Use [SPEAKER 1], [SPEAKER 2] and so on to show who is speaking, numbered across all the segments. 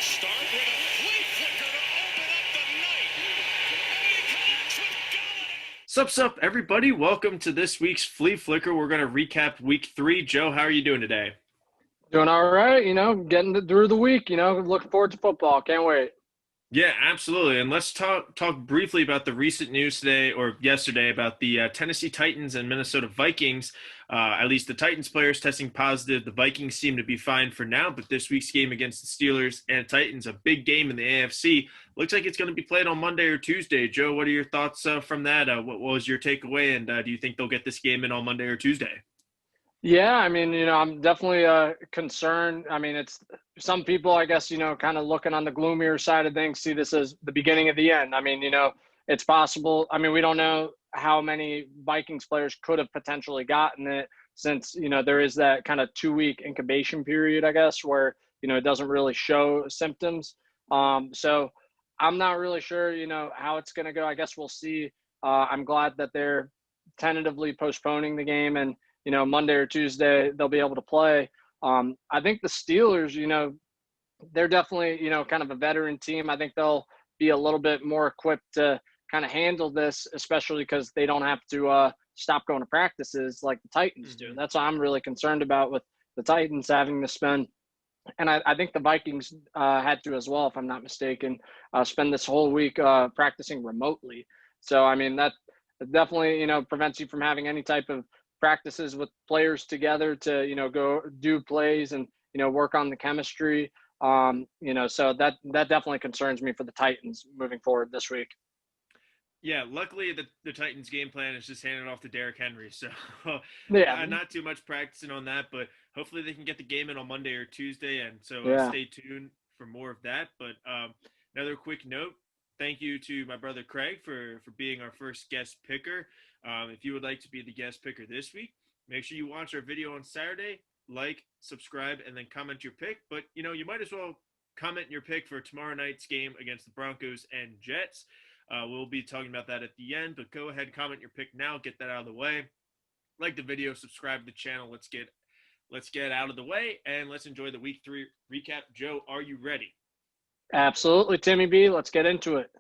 [SPEAKER 1] start with a flea flicker to open up the night. And he connects with Galladay.
[SPEAKER 2] Sup, everybody. Welcome to this week's Flea Flicker. We're going to recap week 3. Joe, how are you doing today?
[SPEAKER 3] Doing all right, getting through the week, looking forward to football. Can't wait.
[SPEAKER 2] Yeah, absolutely. And let's talk briefly about the recent news today or yesterday about the Tennessee Titans and Minnesota Vikings. At least the Titans players testing positive. The Vikings seem to be fine for now, but this week's game against the Steelers and Titans, a big game in the AFC, looks like it's going to be played on Monday or Tuesday. Joe, what are your thoughts from that? What was your takeaway, and do you think they'll get this game in on Monday or Tuesday?
[SPEAKER 3] Yeah, I'm definitely concerned. It's some people, I guess, kind of looking on the gloomier side of things, see this as the beginning of the end. It's possible. We don't know how many Vikings players could have potentially gotten it since, there is that kind of 2-week incubation period, I guess, where, it doesn't really show symptoms. So I'm not really sure, how it's going to go. I guess we'll see. I'm glad that they're tentatively postponing the game, and Monday or Tuesday, they'll be able to play. I think the Steelers, they're definitely, kind of a veteran team. I think they'll be a little bit more equipped to kind of handle this, especially because they don't have to stop going to practices like the Titans do. That's what I'm really concerned about with the Titans having to spend. And I think the Vikings had to as well, if I'm not mistaken, spend this whole week practicing remotely. So, that definitely, prevents you from having any type of practices with players together to, go do plays and, work on the chemistry. So that definitely concerns me for the Titans moving forward this week.
[SPEAKER 2] Yeah, luckily the Titans' game plan is just handing off to Derrick Henry, so
[SPEAKER 3] Yeah.
[SPEAKER 2] not too much practicing on that, but hopefully they can get the game in on Monday or Tuesday, and so
[SPEAKER 3] Yeah.
[SPEAKER 2] stay tuned for more of that. But another quick note, thank you to my brother Craig for being our first guest picker. If you would like to be the guest picker this week, make sure you watch our video on Saturday, like, subscribe, and then comment your pick. But, you might as well comment your pick for tomorrow night's game against the Broncos and Jets. We'll be talking about that at the end, but go ahead, comment your pick now, get that out of the way. Like the video, subscribe to the channel. Let's get out of the way, and let's enjoy the week 3 recap. Joe, are you ready?
[SPEAKER 3] Absolutely, Timmy B. Let's get into it.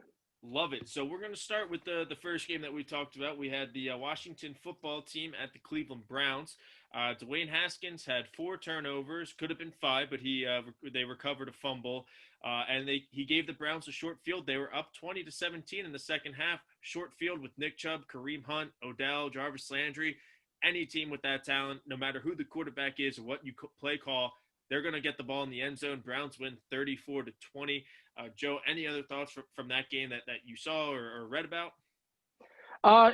[SPEAKER 2] Love it. So we're going to start with the first game that we talked about. We had the Washington football team at the Cleveland Browns. Dwayne Haskins had 4 turnovers, could have been 5, but they recovered a fumble, and he gave the Browns a short field. They were up 20-17 in the second half. Short field with Nick Chubb, Kareem Hunt, Odell, Jarvis Landry. Any team with that talent, no matter who the quarterback is or what you play call, they're going to get the ball in the end zone. Browns win 34-20. Joe, any other thoughts from that game that you saw or read about?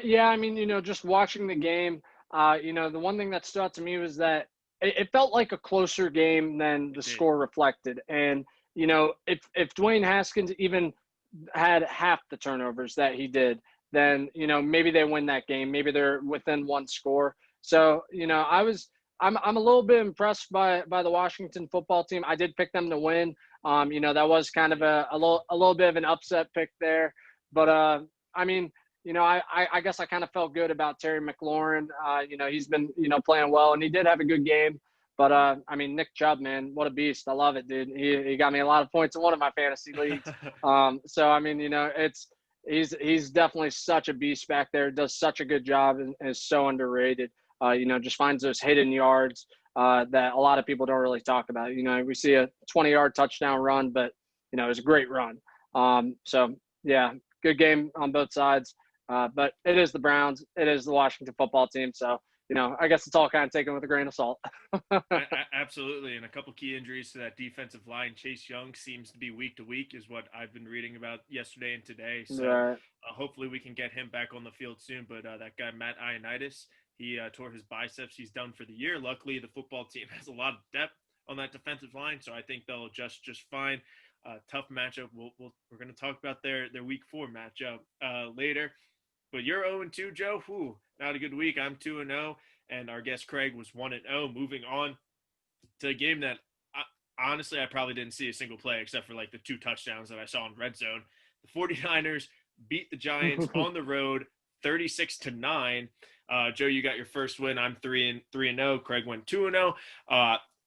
[SPEAKER 3] Yeah, just watching the game, the one thing that stood out to me was that it felt like a closer game than the score reflected. And, if Dwayne Haskins even had half the turnovers that he did, then, maybe they win that game. Maybe they're within one score. So, I'm a little bit impressed by the Washington football team. I did pick them to win. That was kind of a little bit of an upset pick there. But, I guess I kind of felt good about Terry McLaurin. He's been, playing well, and he did have a good game. But, Nick Chubb, man, what a beast. I love it, dude. He got me a lot of points in one of my fantasy leagues. He's definitely such a beast back there, does such a good job, and is so underrated. Just finds those hidden yards that a lot of people don't really talk about. We see a 20-yard touchdown run, but, it was a great run. Yeah, good game on both sides. But it is the Browns. It is the Washington football team. So, I guess it's all kind of taken with a grain of salt.
[SPEAKER 2] Absolutely. And a couple key injuries to that defensive line. Chase Young seems to be week to week is what I've been reading about yesterday and today. So
[SPEAKER 3] Right.
[SPEAKER 2] Hopefully we can get him back on the field soon. But that guy, Matt Ioannidis, he tore his biceps. He's done for the year. Luckily, the football team has a lot of depth on that defensive line, so I think they'll adjust just fine. Tough matchup. We're going to talk about their week 4 matchup later. But you're 0-2, Joe. Whew, not a good week. I'm 2-0, and our guest Craig was 1-0. Moving on to a game that, honestly, I probably didn't see a single play except for like the 2 touchdowns that I saw in red zone. The 49ers beat the Giants on the road 36-9. Joe, you got your first win. I'm 3-0. Craig went 2-0.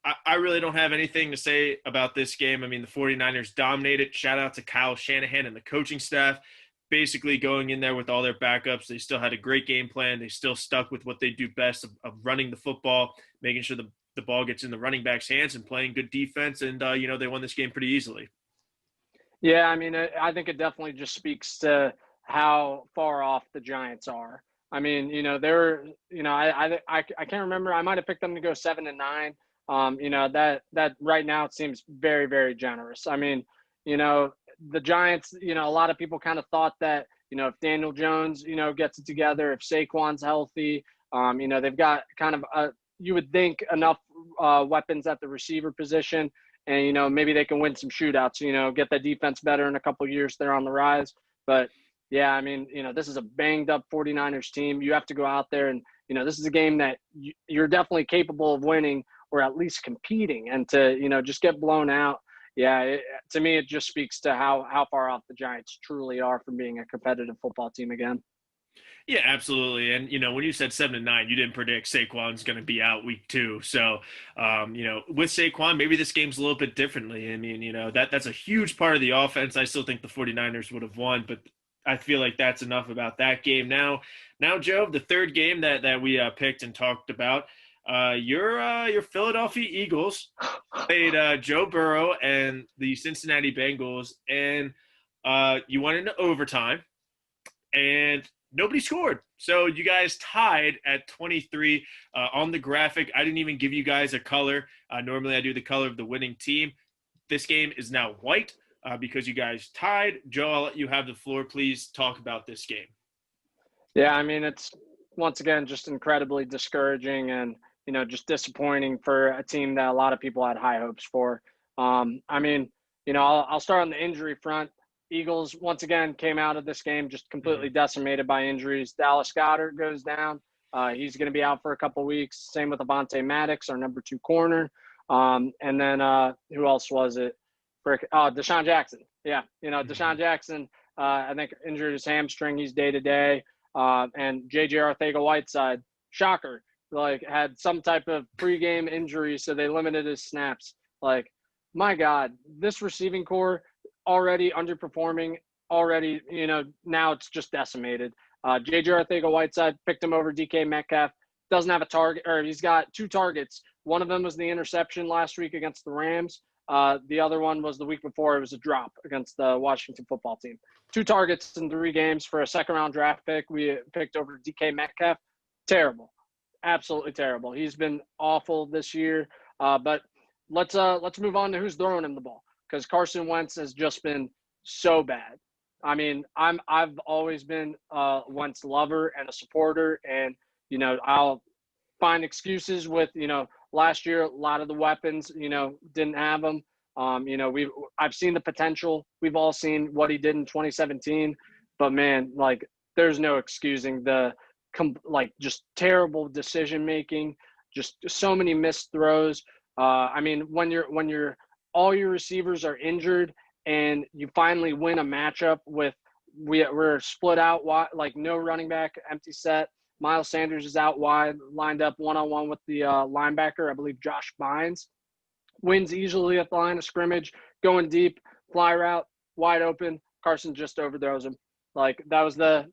[SPEAKER 2] I really don't have anything to say about this game. I mean, the 49ers dominated. Shout out to Kyle Shanahan and the coaching staff. Basically going in there with all their backups. They still had a great game plan. They still stuck with what they do best of running the football, making sure the ball gets in the running back's hands and playing good defense. And, they won this game pretty easily.
[SPEAKER 3] Yeah, I mean, I think it definitely just speaks to how far off the Giants are. I mean, they're, I can't remember. I might have picked them to go 7-9. That right now it seems very, very generous. I mean, the Giants, a lot of people kind of thought that, if Daniel Jones, gets it together, if Saquon's healthy, they've got kind of you would think enough weapons at the receiver position. And, maybe they can win some shootouts, get the defense better in a couple of years. They're on the rise. But, yeah, I mean, this is a banged-up 49ers team. You have to go out there and, this is a game that you're definitely capable of winning or at least competing. And to, just get blown out, yeah, to me, it just speaks to how far off the Giants truly are from being a competitive football team again.
[SPEAKER 2] Yeah, absolutely. And, when you said 7-9, you didn't predict Saquon's going to be out week 2. So, with Saquon, maybe this game's a little bit differently. I mean, that's a huge part of the offense. I still think the 49ers would have won, but I feel like that's enough about that game. Now, Joe, the third game that we picked and talked about, your Philadelphia Eagles played Joe Burrow and the Cincinnati Bengals, and you went into overtime, and nobody scored. So you guys tied at 23 on the graphic. I didn't even give you guys a color. Normally I do the color of the winning team. This game is now white because you guys tied. Joe, I'll let you have the floor. Please talk about this game.
[SPEAKER 3] Yeah, I mean, it's once again just incredibly discouraging and, just disappointing for a team that a lot of people had high hopes for. I mean, I'll start on the injury front. Eagles, once again, came out of this game just completely decimated by injuries. Dallas Goedert goes down. He's going to be out for a couple weeks. Same with Avonte Maddox, our number 2 corner. And then who else was it? Deshaun Jackson. Yeah, Deshaun Jackson, I think, injured his hamstring. He's day-to-day. And J.J. Arcega-Whiteside, shocker, had some type of pregame injury, so they limited his snaps. My God, this receiving core – already underperforming, already, now it's just decimated. J.J. Arcega-Whiteside picked him over DK Metcalf. Doesn't have a target, or he's got 2 targets. One of them was the interception last week against the Rams. The other one was the week before. It was a drop against the Washington football team. 2 targets in 3 games for a second-round draft pick. We picked over DK Metcalf. Terrible. Absolutely terrible. He's been awful this year. But let's move on to who's throwing him the ball, because Carson Wentz has just been so bad. I mean, I've always been a Wentz lover and a supporter, and I'll find excuses with last year a lot of the weapons didn't have them. I've seen the potential. We've all seen what he did in 2017, but man, there's no excusing the just terrible decision making, just so many missed throws. I mean, when you're all your receivers are injured and you finally win a matchup with we're split out wide, no running back, empty set. Miles Sanders is out wide, lined up one-on-one with the linebacker, I believe Josh Bynes. Wins easily at the line of scrimmage, going deep, fly route, wide open. Carson just overthrows him. That was the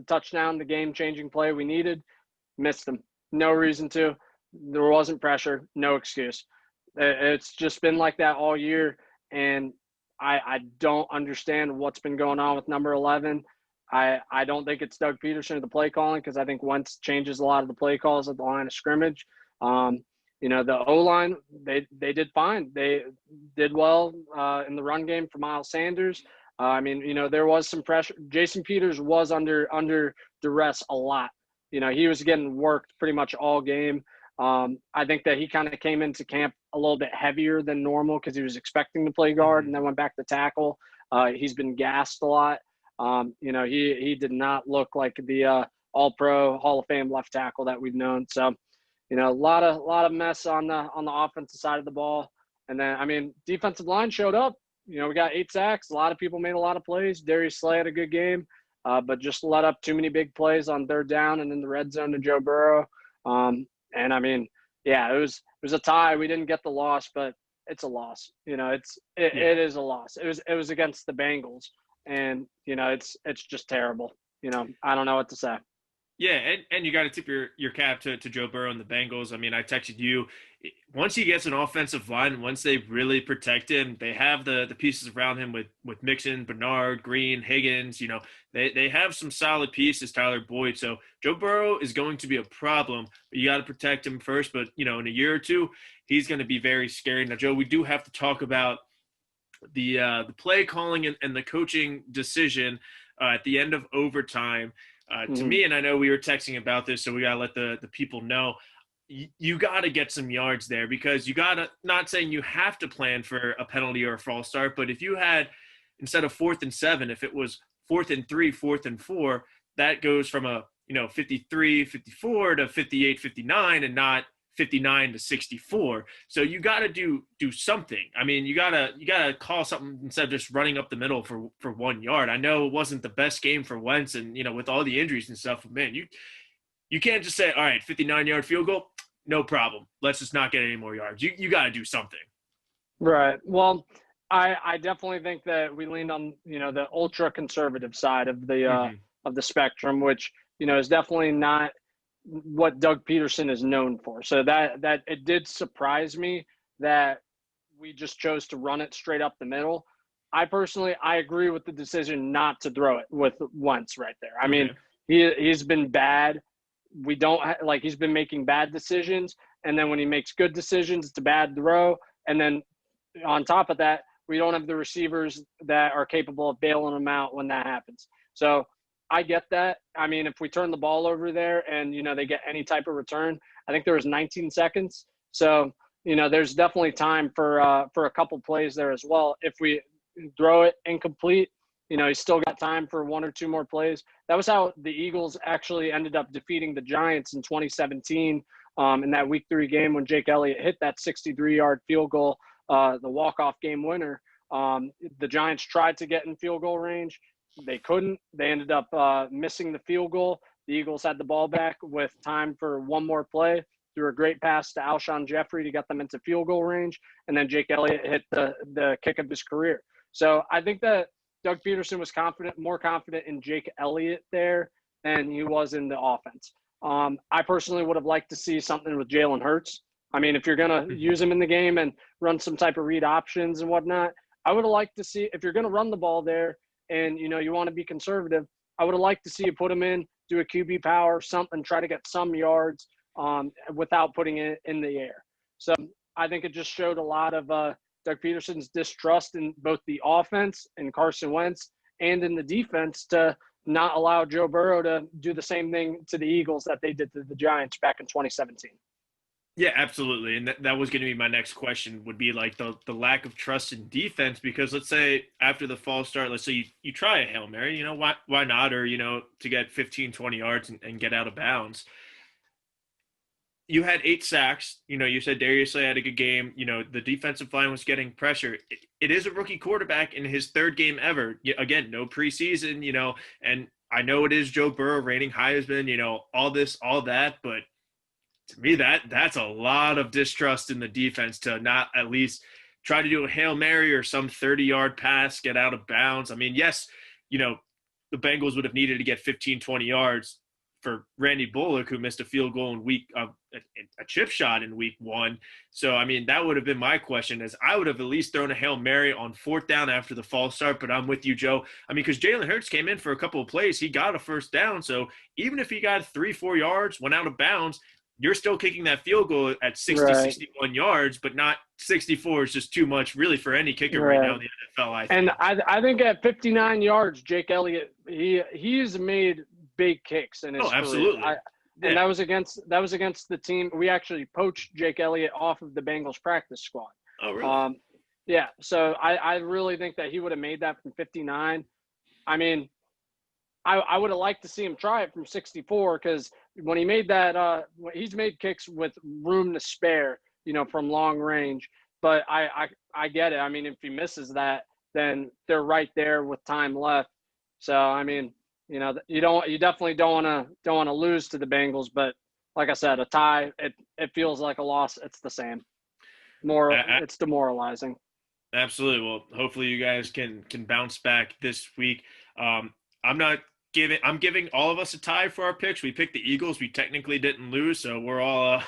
[SPEAKER 3] touchdown, the game-changing play we needed. Missed him. No reason to. There wasn't pressure. No excuse. It's just been like that all year, and I don't understand what's been going on with number 11. I don't think it's Doug Peterson or the play calling, because I think Wentz changes a lot of the play calls at the line of scrimmage. The O-line, they did fine. They did well in the run game for Miles Sanders. There was some pressure. Jason Peters was under duress a lot. He was getting worked pretty much all game. I think that he kind of came into camp a little bit heavier than normal because he was expecting to play guard and then went back to tackle. He's been gassed a lot. He did not look like the All-Pro Hall of Fame left tackle that we've known. So, a lot of mess on the offensive side of the ball. And then, defensive line showed up. We got 8 sacks. A lot of people made a lot of plays. Darius Slay had a good game, but just let up too many big plays on third down and in the red zone to Joe Burrow. It was a tie. We didn't get the loss, but it's a loss. You know, it is a loss. It was against the Bengals, and you know, it's just terrible. You know, I don't know what to say.
[SPEAKER 2] Yeah, and you got to tip your cap to Joe Burrow and the Bengals. I mean, I texted you. Once he gets an offensive line, once they really protect him, they have the pieces around him with Mixon, Bernard, Green, Higgins. You know, they have some solid pieces, Tyler Boyd. So Joe Burrow is going to be a problem, but you got to protect him first. But, you know, in a year or two, he's going to be very scary. Now, Joe, we do have to talk about the play calling and the coaching decision at the end of overtime. To me, and I know we were texting about this, so we got to let the people know, you got to get some yards there, because you got to, not saying you have to plan for a penalty or a false start, but if you had, instead of 4th and 7, if it was 4th and 3, 4th and 4, that goes from a, 53, 54 to 58, 59, and not 59 to 64. So you got to do something. I mean, you got to call something instead of just running up the middle for 1 yard. I know it wasn't the best game for Wentz, and with all the injuries and stuff, but man, you can't just say, all right, 59-yard field goal, no problem, let's just not get any more yards. You got to do something.
[SPEAKER 3] Right. Well, I definitely think that we leaned on the ultra conservative side of the spectrum, which is definitely not what Doug Peterson is known for. So that it did surprise me that we just chose to run it straight up the middle. I agree with the decision not to throw it with Wentz right there. I mean, he's been bad. He's been making bad decisions, and then when he makes good decisions, it's a bad throw. And then on top of that, we don't have the receivers that are capable of bailing him out when that happens. So I get that. I mean, if we turn the ball over there and, they get any type of return, I think there was 19 seconds. So, there's definitely time for a couple plays there as well. If we throw it incomplete, he's still got time for 1 or 2 more plays. That was how the Eagles actually ended up defeating the Giants in 2017 in that Week 3 game when Jake Elliott hit that 63-yard field goal, the walk-off game winner. The Giants tried to get in field goal range. They couldn't. They ended up missing the field goal. The Eagles had the ball back with time for 1 more play, threw a great pass to Alshon Jeffrey to get them into field goal range, and then Jake Elliott hit the kick of his career. So I think that Doug Peterson was more confident in Jake Elliott there than he was in the offense. I personally would have liked to see something with Jalen Hurts. I mean, if you're going to use him in the game and run some type of read options and whatnot, I would have liked to see, if you're going to run the ball there and, you want to be conservative, I would have liked to see you put him in, do a QB power, something, try to get some yards without putting it in the air. So I think it just showed a lot of Doug Peterson's distrust in both the offense and Carson Wentz and in the defense to not allow Joe Burrow to do the same thing to the Eagles that they did to the Giants back in 2017.
[SPEAKER 2] Yeah, absolutely. And that was going to be my next question, would be like the lack of trust in defense, because let's say after the false start, let's say you try a Hail Mary, why not? Or, to get 15, 20 yards and get out of bounds. You had 8 sacks. You said Darius Slay had a good game. The defensive line was getting pressure. It is a rookie quarterback in his 3rd game ever. Again, no preseason, and I know it is Joe Burrow, reigning Heisman, all this, all that. But to me, that's a lot of distrust in the defense to not at least try to do a Hail Mary or some 30-yard pass, get out of bounds. I mean, yes, the Bengals would have needed to get 15, 20 yards for Randy Bullock, who missed a field goal in a chip shot in week 1. So, I mean, that would have been my question, is I would have at least thrown a Hail Mary on 4th down after the false start. But I'm with you, Joe. I mean, because Jalen Hurts came in for a couple of plays. He got a 1st down. So even if he got 3-4 yards, went out of bounds, you're still kicking that field goal at 60, 61 yards, but not 64 is just too much really for any kicker right now in the NFL, I think.
[SPEAKER 3] And I think at 59 yards, Jake Elliott, he's made big kicks in his career.
[SPEAKER 2] Absolutely.
[SPEAKER 3] And that was against the team. We actually poached Jake Elliott off of the Bengals practice squad.
[SPEAKER 2] Oh, really?
[SPEAKER 3] Yeah. So I really think that he would have made that from 59. I mean, I would have liked to see him try it from 64, because when he made that, he's made kicks with room to spare, from long range. But I get it. I mean, if he misses that, then they're right there with time left. So I mean, you definitely don't want to lose to the Bengals, but like I said, a tie, it feels like a loss. It's the same. It's demoralizing.
[SPEAKER 2] Absolutely. Well, hopefully you guys can bounce back this week. I'm giving all of us a tie for our picks. We picked the Eagles. We technically didn't lose, so we're all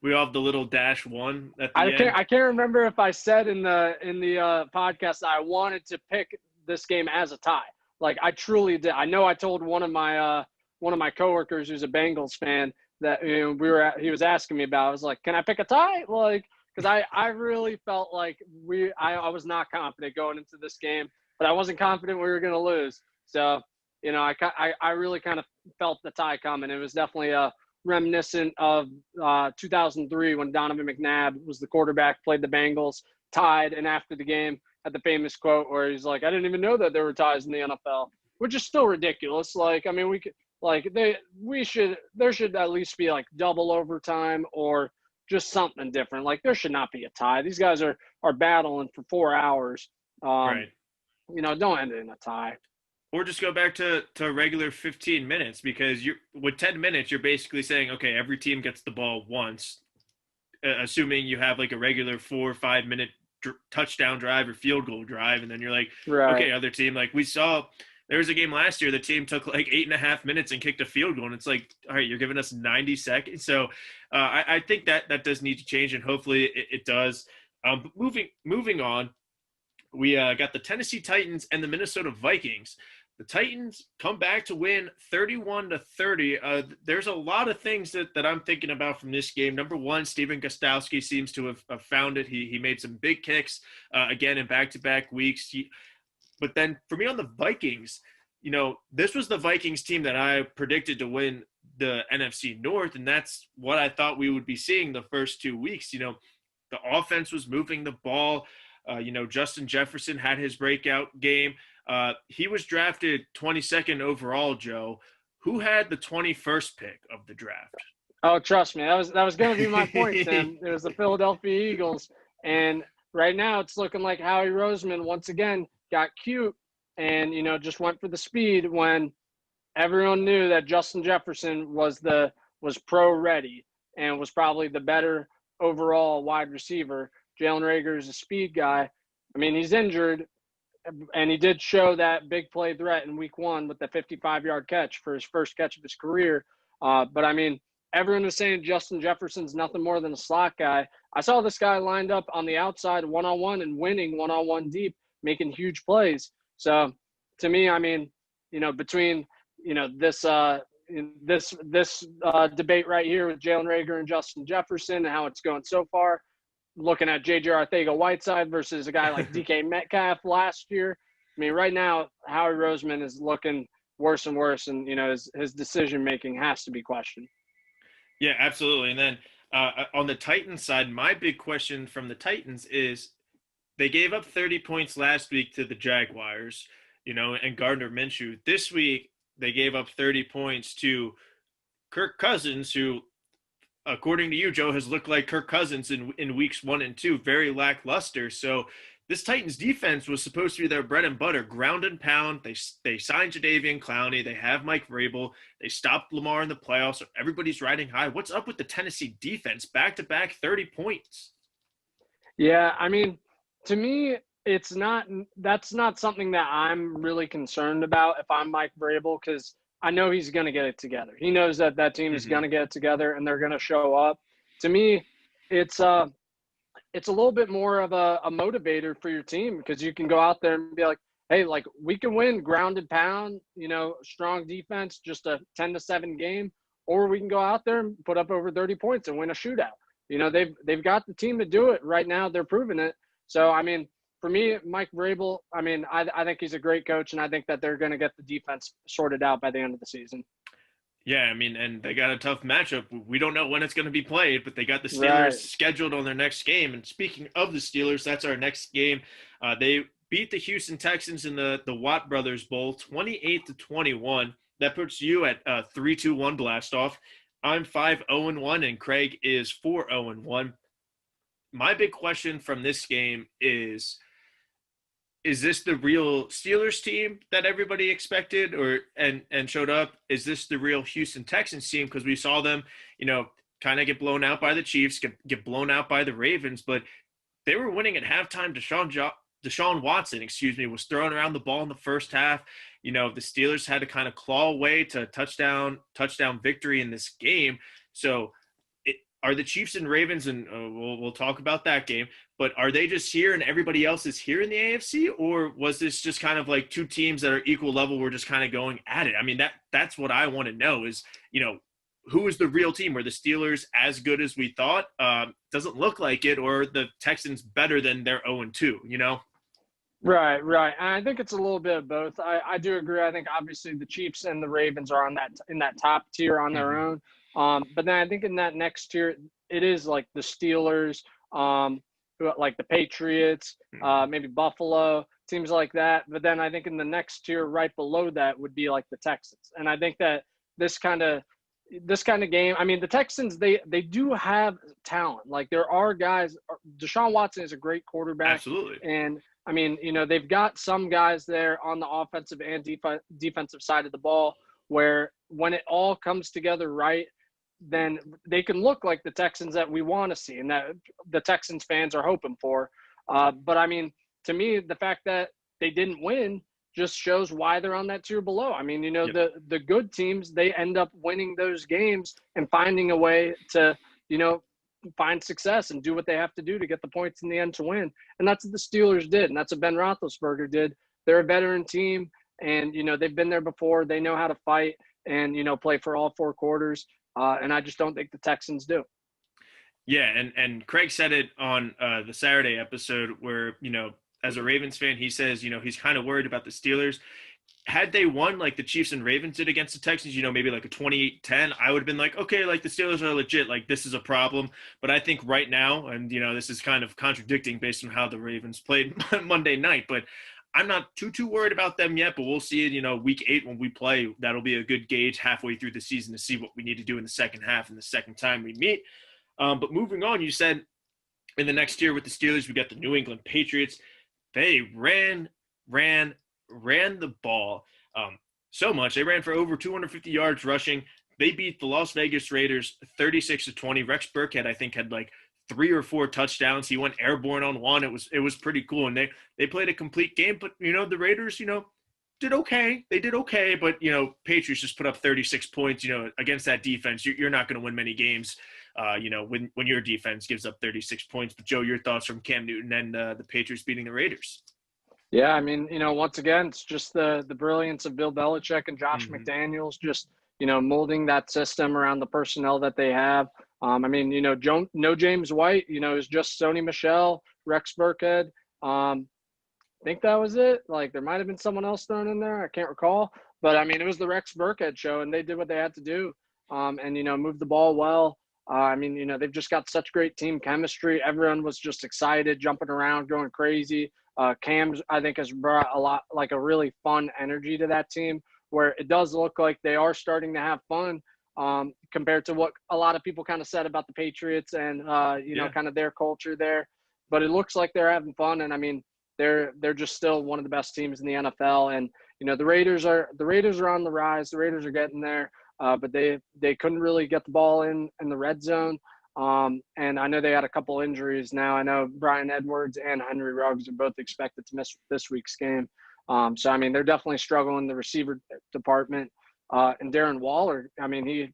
[SPEAKER 2] we all have the little -1 at the end.
[SPEAKER 3] I can't remember if I said in the podcast that I wanted to pick this game as a tie. Like I truly did. I know I told one of my coworkers who's a Bengals fan that he was asking me about. I was like, "Can I pick a tie?" Like, because I really felt like I was not confident going into this game, but I wasn't confident we were going to lose. So, I really kind of felt the tie coming. It was definitely reminiscent of 2003 when Donovan McNabb was the quarterback, played the Bengals, tied, and after the game had the famous quote where he's like, "I didn't even know that there were ties in the NFL," which is still ridiculous. Like, I mean, there should at least be like double overtime or just something different. Like there should not be a tie. These guys are battling for 4 hours.
[SPEAKER 2] Right.
[SPEAKER 3] Don't end it in a tie.
[SPEAKER 2] Or just go back to regular 15 minutes because with 10 minutes, you're basically saying, okay, every team gets the ball once, assuming you have like a regular 4 or 5 minute touchdown drive or field goal drive. And then you're like,
[SPEAKER 3] right.
[SPEAKER 2] Okay, other team, like we saw there was a game last year, the team took like 8.5 minutes and kicked a field goal. And it's like, all right, you're giving us 90 seconds. So I think that does need to change and hopefully it does. But moving on, we got the Tennessee Titans and the Minnesota Vikings. The Titans come back to win 31-30. There's a lot of things that I'm thinking about from this game. Number one, Stephen Gostkowski seems to have found it. He made some big kicks again in back-to-back weeks. But then for me on the Vikings, this was the Vikings team that I predicted to win the NFC North, and that's what I thought we would be seeing the first 2 weeks. The offense was moving the ball. Justin Jefferson had his breakout game. He was drafted 22nd overall, Joe. Who had the 21st pick of the draft?
[SPEAKER 3] Oh, trust me. That was going to be my point, Tim. It was the Philadelphia Eagles. And right now it's looking like Howie Roseman once again got cute and, just went for the speed when everyone knew that Justin Jefferson was pro ready and was probably the better overall wide receiver. Jalen Reagor is a speed guy. I mean, he's injured, and he did show that big play threat in week 1 with the 55-yard catch for his first catch of his career. But, I mean, everyone was saying Justin Jefferson's nothing more than a slot guy. I saw this guy lined up on the outside one-on-one and winning one-on-one deep, making huge plays. So, to me, I mean, between, this debate right here with Jalen Reagor and Justin Jefferson and how it's going so far, looking at J.J. Arcega-Whiteside versus a guy like DK Metcalf last year. I mean, right now, Howie Roseman is looking worse and worse, and, his decision-making has to be questioned.
[SPEAKER 2] Yeah, absolutely. And then on the Titans side, my big question from the Titans is they gave up 30 points last week to the Jaguars, and Gardner Minshew. This week, they gave up 30 points to Kirk Cousins, who, according to you, Joe, has looked like Kirk Cousins in weeks 1 and 2, very lackluster. So this Titans defense was supposed to be their bread and butter, ground and pound. They signed Jadeveon Clowney. They have Mike Vrabel. They stopped Lamar in the playoffs. So everybody's riding high. What's up with the Tennessee defense? Back-to-back 30 points.
[SPEAKER 3] Yeah, I mean, to me, that's not something that I'm really concerned about if I'm Mike Vrabel, because I know he's going to get it together. He knows that team is going to get it together and they're going to show up. To me, it's a little bit more of a motivator for your team, because you can go out there and be like, hey, like we can win ground and pound, strong defense, just a 10-7 game, or we can go out there and put up over 30 points and win a shootout. They've got the team to do it right now. They're proving it. So, I mean, for me, Mike Vrabel, I mean, I think he's a great coach, and I think that they're going to get the defense sorted out by the end of the season.
[SPEAKER 2] Yeah, I mean, and they got a tough matchup. We don't know when it's going to be played, but they got the Steelers scheduled on their next game. And speaking of the Steelers, that's our next game. They beat the Houston Texans in the Watt Brothers Bowl, 28-21. That puts you at 3-2-1 blast-off. I'm 5-0-1, and Craig is 4-0-1. My big question from this game is is this the real Steelers team that everybody expected and showed up? Is this the real Houston Texans team? Because we saw them, kind of get blown out by the Chiefs, get blown out by the Ravens, but they were winning at halftime. Deshaun Watson, was throwing around the ball in the first half. The Steelers had to kind of claw away to touchdown victory in this game. So are the Chiefs and Ravens, and we'll talk about that game, but are they just here and everybody else is here in the AFC, or was this just kind of like two teams that are equal level? We're just kind of going at it. I mean, that's what I want to know is, who is the real team? Were the Steelers as good as we thought? Doesn't look like it, or the Texans better than their 0-2,
[SPEAKER 3] Right. And I think it's a little bit of both. I do agree. I think obviously the Chiefs and the Ravens are in that top tier on their own. But then I think in that next tier, it is like the Steelers, like the Patriots, maybe Buffalo, teams like that. But then I think in the next tier right below that would be like the Texans. And I think that this kind of game, I mean, the Texans, they do have talent. Like there are guys. Deshaun Watson is a great quarterback.
[SPEAKER 2] Absolutely.
[SPEAKER 3] And I mean, they've got some guys there on the offensive and defensive side of the ball where when it all comes together right, then they can look like the Texans that we want to see and that the Texans fans are hoping for. But I mean, to me, the fact that they didn't win just shows why they're on that tier below. I mean, the good teams, they end up winning those games and finding a way to, find success and do what they have to do to get the points in the end to win. And that's what the Steelers did. And that's what Ben Roethlisberger did. They're a veteran team and, they've been there before. They know how to fight and, play for all four quarters. And I just don't think the Texans do.
[SPEAKER 2] Yeah. And Craig said it on the Saturday episode where, as a Ravens fan, he says, he's kind of worried about the Steelers. Had they won like the Chiefs and Ravens did against the Texans, maybe like a 28-10, I would have been like, okay, like the Steelers are legit, like this is a problem. But I think right now, and this is kind of contradicting based on how the Ravens played Monday night, but I'm not too worried about them yet, but we'll see it, week 8 when we play. That'll be a good gauge halfway through the season to see what we need to do in the second half and the second time we meet. But moving on, you said in the next year with the Steelers, we got the New England Patriots. They ran the ball so much. They ran for over 250 yards rushing. They beat the Las Vegas Raiders 36-20. Rex Burkhead, I think, had like 3 or 4 touchdowns. He went airborne on one. It was pretty cool. And they played a complete game. But, the Raiders, did okay. They did okay. But, Patriots just put up 36 points, against that defense. You're not going to win many games, when your defense gives up 36 points. But, Joe, your thoughts from Cam Newton and the Patriots beating the Raiders?
[SPEAKER 3] Yeah, I mean, once again, it's just the brilliance of Bill Belichick and Josh McDaniels just, molding that system around the personnel that they have. I mean, no James White, is just Sony Michel, Rex Burkhead. I think that was it. Like there might have been someone else thrown in there. I can't recall. But, I mean, it was the Rex Burkhead show, and they did what they had to do and, moved the ball well. I mean, they've just got such great team chemistry. Everyone was just excited, jumping around, going crazy. Cam, I think, has brought a really fun energy to that team where it does look like they are starting to have fun compared to what a lot of people kind of said about the Patriots and, kind of their culture there. But it looks like they're having fun. And, I mean, they're just still one of the best teams in the NFL. And, the Raiders are on the rise. The Raiders are getting there, but they couldn't really get the ball in the red zone. And I know they had a couple injuries now. I know Brian Edwards and Henry Ruggs are both expected to miss this week's game. So, I mean, they're definitely struggling in the receiver department. And Darren Waller, I mean,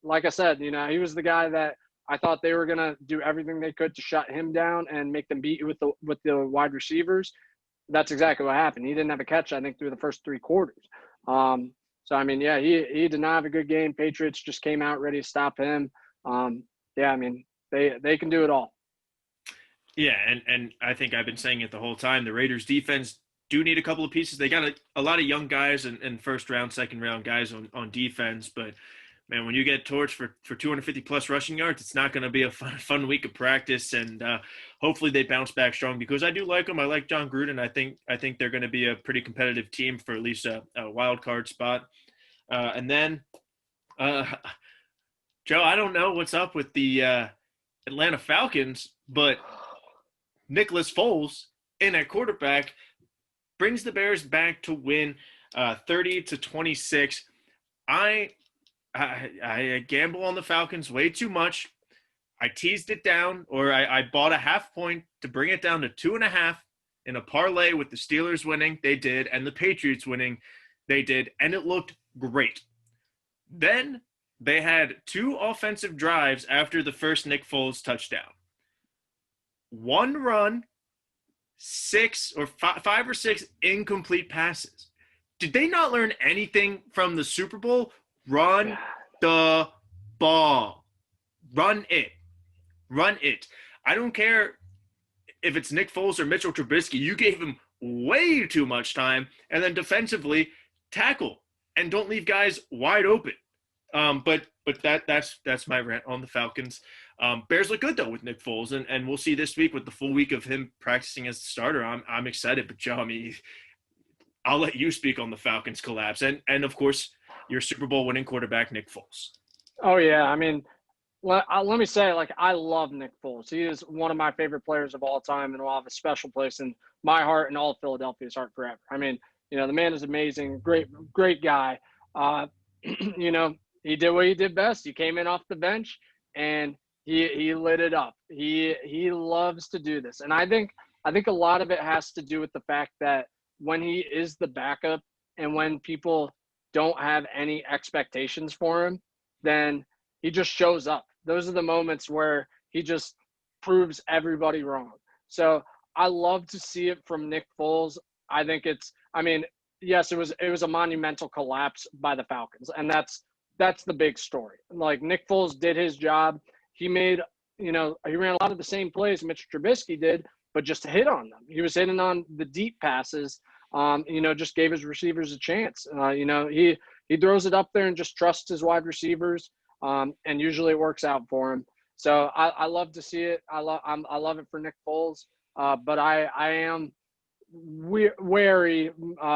[SPEAKER 3] like I said, he was the guy that I thought they were going to do everything they could to shut him down and make them beat with the wide receivers. That's exactly what happened. He didn't have a catch, I think, through the first 3 quarters. So, I mean, yeah, he did not have a good game. Patriots just came out ready to stop him. Yeah, I mean, they can do it all.
[SPEAKER 2] Yeah, and I think I've been saying it the whole time. The Raiders defense do need a couple of pieces. They got a lot of young guys and first-round, second-round guys on defense. But, man, when you get torched for 250-plus rushing yards, it's not going to be a fun week of practice. And hopefully they bounce back strong because I do like them. I like John Gruden. I think they're going to be a pretty competitive team for at least a wild card spot. And then Joe, I don't know what's up with the Atlanta Falcons, but Nicholas Foles in at quarterback, brings the Bears back to win 30-26. I gamble on the Falcons way too much. I teased it down, or I bought a half point to bring it down to 2.5 in a parlay with the Steelers winning. They did, and the Patriots winning. They did, and it looked great. Then they had 2 offensive drives after the first Nick Foles touchdown. 1 run, 5 or 6 incomplete passes. Did they not learn anything from the Super Bowl? Run the ball. Run it. Run it. I don't care if it's Nick Foles or Mitchell Trubisky. You gave him way too much time. And then defensively, tackle. And don't leave guys wide open. But that's my rant on the Falcons. Bears look good, though, with Nick Foles. And we'll see this week with the full week of him practicing as the starter. I'm excited. But, Joe, I mean, I'll let you speak on the Falcons collapse. And of course, your Super Bowl winning quarterback, Nick Foles.
[SPEAKER 3] Oh, yeah. I mean, let me say, like, I love Nick Foles. He is one of my favorite players of all time and will have a special place in my heart and all of Philadelphia's heart forever. I mean, you know, the man is amazing. Great guy. You know, he did what he did best. He came in off the bench and he lit it up. He loves to do this. And I think a lot of it has to do with the fact that when he is the backup and when people don't have any expectations for him, then he just shows up. Those are the moments where he just proves everybody wrong. So I love to see it from Nick Foles. I think yes, it was a monumental collapse by the Falcons. And that's the big story. Like, Nick Foles did his job. He made, he ran a lot of the same plays Mitch Trubisky did, but just hit on them. He was hitting on the deep passes, just gave his receivers a chance. He throws it up there and just trusts his wide receivers, and usually it works out for him. So I love to see it. I love it for Nick Foles, but I am wary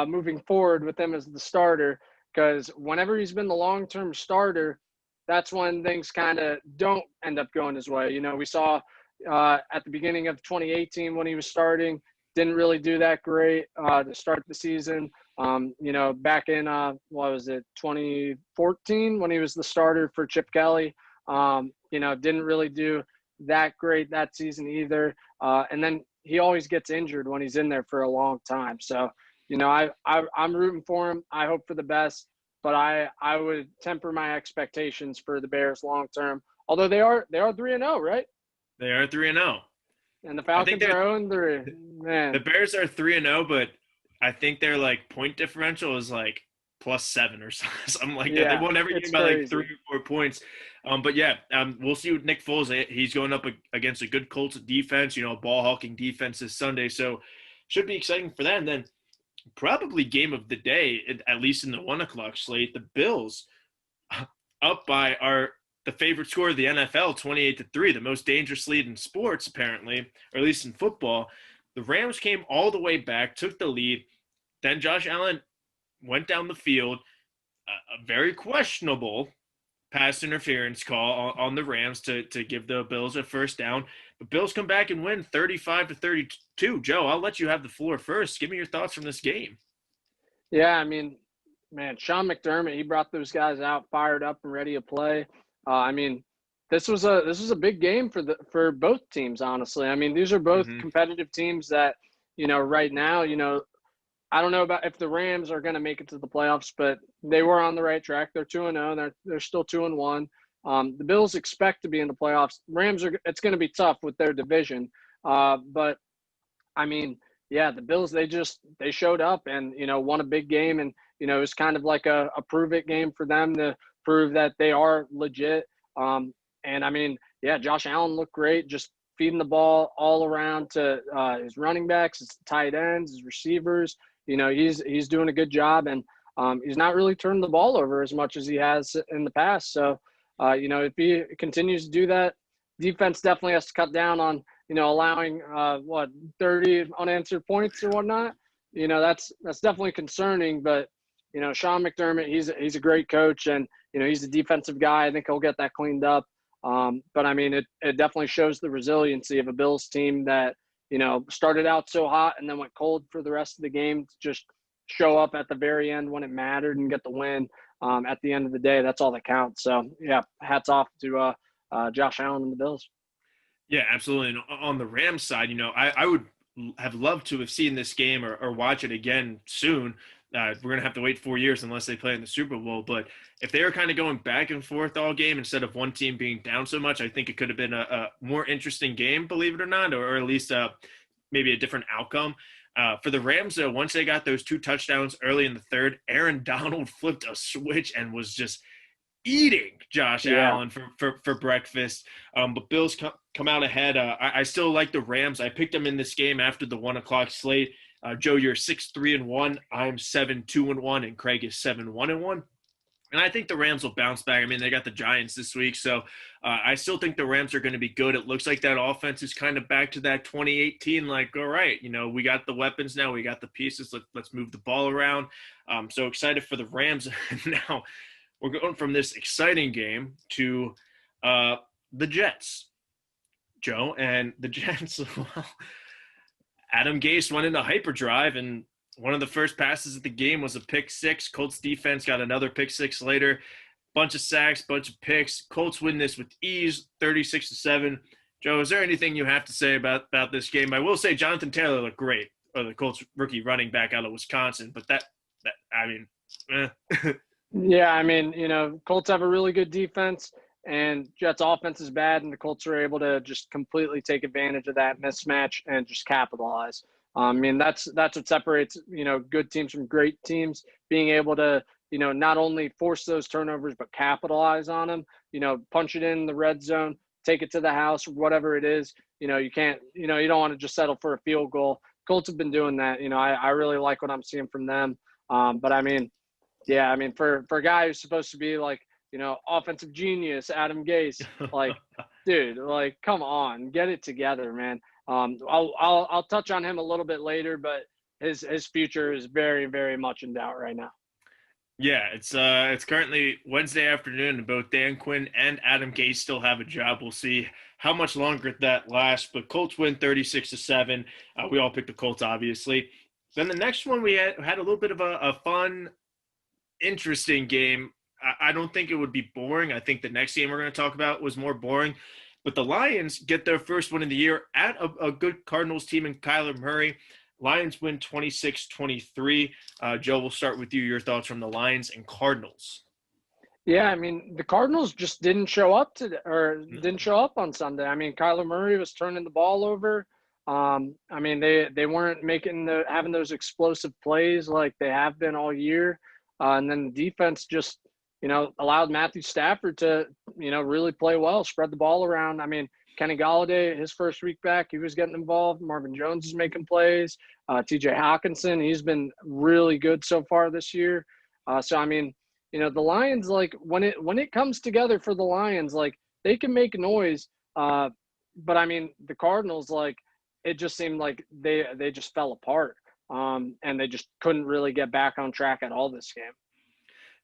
[SPEAKER 3] moving forward with him as the starter, because whenever he's been the long-term starter, that's when things kind of don't end up going his way. We saw at the beginning of 2018 when he was starting, didn't really do that great to start the season. Back in, 2014 when he was the starter for Chip Kelly, didn't really do that great that season either. And then he always gets injured when he's in there for a long time. So, I'm rooting for him. I hope for the best, but I would temper my expectations for the Bears long term. Although they are 3-0, right?
[SPEAKER 2] They are 3-0.
[SPEAKER 3] And the Falcons are 0-3. Man.
[SPEAKER 2] The Bears are 3-0, but I think their point differential is +7 or something like that. They won every game by 3 or 4 points. We'll see with Nick Foles. He's going up against a good Colts defense, ball hawking defense this Sunday. So should be exciting for them. And then probably game of the day, at least in the 1:00 slate, the Bills up by the favorite score of the NFL, 28-3, the most dangerous lead in sports, apparently, or at least in football. The Rams came all the way back, took the lead. Then Josh Allen went down the field, a very questionable pass interference call on the Rams to give the Bills a first down. But Bills come back and win 35-32. Joe, I'll let you have the floor first. Give me your thoughts from this game.
[SPEAKER 3] Yeah, I mean, man, Sean McDermott, he brought those guys out fired up and ready to play. This was a big game for both teams, honestly. I mean, these are both competitive teams that, right now, I don't know about if the Rams are going to make it to the playoffs, but they were on the right track. They're 2-0. They're still 2-1. The Bills expect to be in the playoffs. Rams it's going to be tough with their division. But I mean, yeah, the Bills, they showed up and, won a big game. And, it was kind of like a prove it game for them to prove that they are legit. And I mean, yeah, Josh Allen looked great, just feeding the ball all around to his running backs, his tight ends, his receivers. He's doing a good job, and he's not really turning the ball over as much as he has in the past. So, if he continues to do that, defense definitely has to cut down on, allowing 30 unanswered points or whatnot. That's definitely concerning. But Sean McDermott, he's a great coach, and he's a defensive guy. I think he'll get that cleaned up. But I mean, it definitely shows the resiliency of a Bills team that started out so hot and then went cold for the rest of the game to just show up at the very end when it mattered and get the win. At the end of the day, that's all that counts. So, yeah, hats off to Josh Allen and the Bills.
[SPEAKER 2] Yeah, absolutely. And on the Rams side, I would have loved to have seen this game or watch it again soon. We're going to have to wait 4 years unless they play in the Super Bowl. But if they were kind of going back and forth all game instead of one team being down so much, I think it could have been a more interesting game, believe it or not, or at least maybe a different outcome. For the Rams, though, once they got those 2 touchdowns early in the third, Aaron Donald flipped a switch and was just eating Josh Allen for breakfast. But Bills come out ahead. I still like the Rams. I picked them in this game after the 1 o'clock slate. Joe, you're 6-3-1. I'm 7-2-1, and Craig is 7-1-1. And I think the Rams will bounce back. I mean, they got the Giants this week, so I still think the Rams are going to be good. It looks like that offense is kind of back to that 2018, like, all right, we got the weapons now. We got the pieces. Let's move the ball around. I'm so excited for the Rams. Now we're going from this exciting game to the Jets, Joe. And the Jets, well, Adam Gase went into hyperdrive, and one of the first passes of the game was a pick six. Colts defense got another pick six later. Bunch of sacks, bunch of picks. Colts win this with ease, 36-7. Joe, is there anything you have to say about this game? I will say Jonathan Taylor looked great, or the Colts rookie running back out of Wisconsin, but
[SPEAKER 3] Yeah, I mean, Colts have a really good defense, and Jets' offense is bad, and the Colts are able to just completely take advantage of that mismatch and just capitalize. I mean, that's what separates, good teams from great teams, being able to, not only force those turnovers, but capitalize on them, punch it in the red zone, take it to the house, whatever it is. You can't, you don't want to just settle for a field goal. Colts have been doing that. I really like what I'm seeing from them. But I mean, yeah, I mean, for a guy who's supposed to be like, offensive genius, Adam Gase, like, dude, like, come on, get it together, man. I'll touch on him a little bit later, but his future is very, very much in doubt right now.
[SPEAKER 2] Yeah, it's currently Wednesday afternoon, and both Dan Quinn and Adam Gase still have a job. We'll see how much longer that lasts. But Colts win 36-7. We all picked the Colts, obviously. Then the next one we had a little bit of a fun, interesting game. I don't think it would be boring. I think the next game we're going to talk about was more boring. But the Lions get their first win of the year at a good Cardinals team in Kyler Murray. Lions win 26-23. Joe, we'll start with you. Your thoughts from the Lions and Cardinals.
[SPEAKER 3] Yeah, I mean, the Cardinals just didn't show up didn't show up on Sunday. I mean, Kyler Murray was turning the ball over. I mean, they weren't having those explosive plays like they have been all year. And then the defense just, allowed Matthew Stafford to, really play well, spread the ball around. I mean, Kenny Golladay, his first week back, he was getting involved. Marvin Jones is making plays. TJ Hawkinson, he's been really good so far this year. So, I mean, the Lions, like, when it comes together for the Lions, like, they can make noise. But, I mean, the Cardinals, like, it just seemed like they just fell apart. And they just couldn't really get back on track at all this game.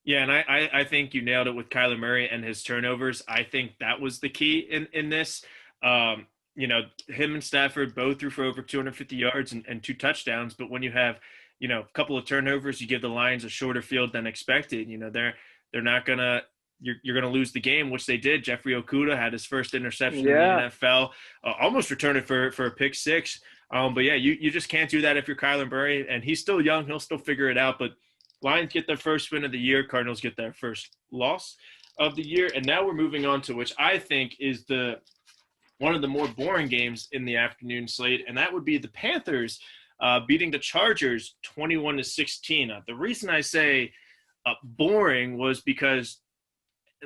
[SPEAKER 2] Yeah, and I think you nailed it with Kyler Murray and his turnovers. I think that was the key in this. Him and Stafford both threw for over 250 yards and 2 touchdowns. But when you have, a couple of turnovers, you give the Lions a shorter field than expected. They're not gonna. You're going to lose the game, which they did. Jeffrey Okudah had his first interception in the NFL, almost returned it for a pick six. But yeah, you just can't do that if you're Kyler Murray, and he's still young. He'll still figure it out. But Lions get their first win of the year. Cardinals get their first loss of the year. And now we're moving on to which I think is one of the more boring games in the afternoon slate, and that would be the Panthers beating the Chargers 21-16. The reason I say boring was because,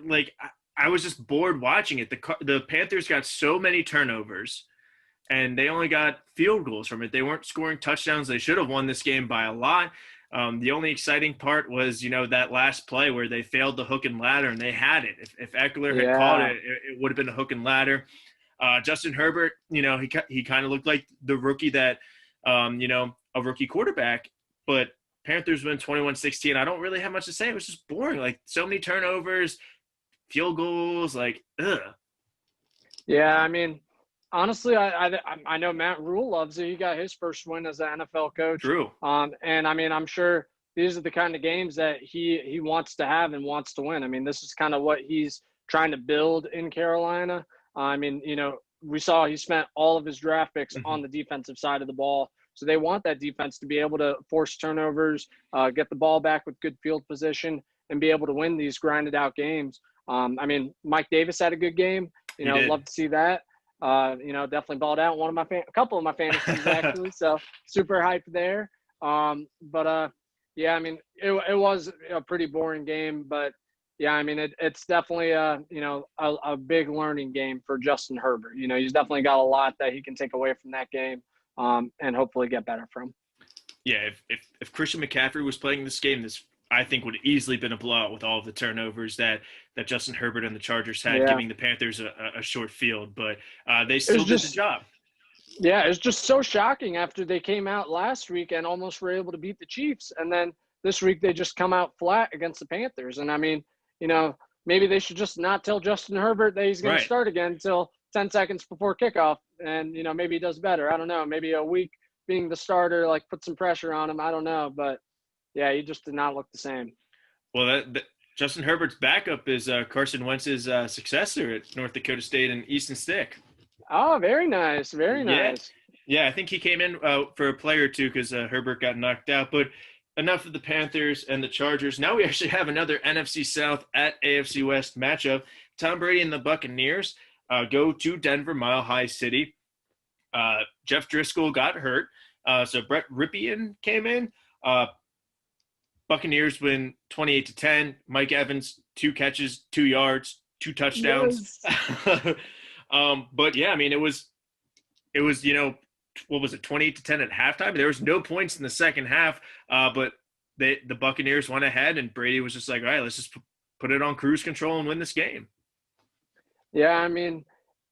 [SPEAKER 2] like, I was just bored watching it. The Panthers got so many turnovers, and they only got field goals from it. They weren't scoring touchdowns. They should have won this game by a lot. The only exciting part was, that last play where they failed the hook and ladder, and they had it. If Eckler had caught it, it would have been a hook and ladder. Justin Herbert, he kind of looked like the rookie that, a rookie quarterback. But Panthers win 21-16. I don't really have much to say. It was just boring. Like, so many turnovers, field goals, like, ugh.
[SPEAKER 3] Yeah, I mean, honestly, I know Matt Rule loves it. He got his first win as an NFL coach.
[SPEAKER 2] True.
[SPEAKER 3] And I mean, I'm sure these are the kind of games that he wants to have and wants to win. I mean, this is kind of what he's trying to build in Carolina. I mean, we saw he spent all of his draft picks on the defensive side of the ball. So they want that defense to be able to force turnovers, get the ball back with good field position, and be able to win these grinded out games. I mean, Mike Davis had a good game. Love to see that. Definitely balled out. A couple of my fantasies actually. So super hyped there. Yeah, I mean, it was a pretty boring game, but yeah, I mean, it's definitely a big learning game for Justin Herbert. He's definitely got a lot that he can take away from that game, and hopefully get better from.
[SPEAKER 2] Yeah, if Christian McCaffrey was playing this game, this I think would have easily been a blowout with all of the turnovers that Justin Herbert and the Chargers had, giving the Panthers a short field. But they still did the job.
[SPEAKER 3] Yeah, it's just so shocking after they came out last week and almost were able to beat the Chiefs. And then this week they just come out flat against the Panthers. And I mean, maybe they should just not tell Justin Herbert that he's going to start again until 10 seconds before kickoff. And, maybe he does better. I don't know. Maybe a week being the starter, like put some pressure on him. I don't know. But yeah, he just did not look the same.
[SPEAKER 2] Well, Justin Herbert's backup is Carson Wentz's successor at North Dakota State and Easton Stick.
[SPEAKER 3] Oh, very nice. Very nice.
[SPEAKER 2] Yeah, I think he came in for a play or two because Herbert got knocked out. But enough of the Panthers and the Chargers. Now we actually have another NFC South at AFC West matchup. Tom Brady and the Buccaneers go to Denver, Mile High City. Jeff Driscoll got hurt. So Brett Ripien came in. Buccaneers win 28-10. Mike Evans, 2 catches, 2 yards, 2 touchdowns.
[SPEAKER 3] Yes.
[SPEAKER 2] But yeah, I mean, it was, what was it, 28-10 at halftime? There was no points in the second half, but the Buccaneers went ahead, and Brady was just like, all right, let's just put it on cruise control and win this game.
[SPEAKER 3] Yeah, I mean,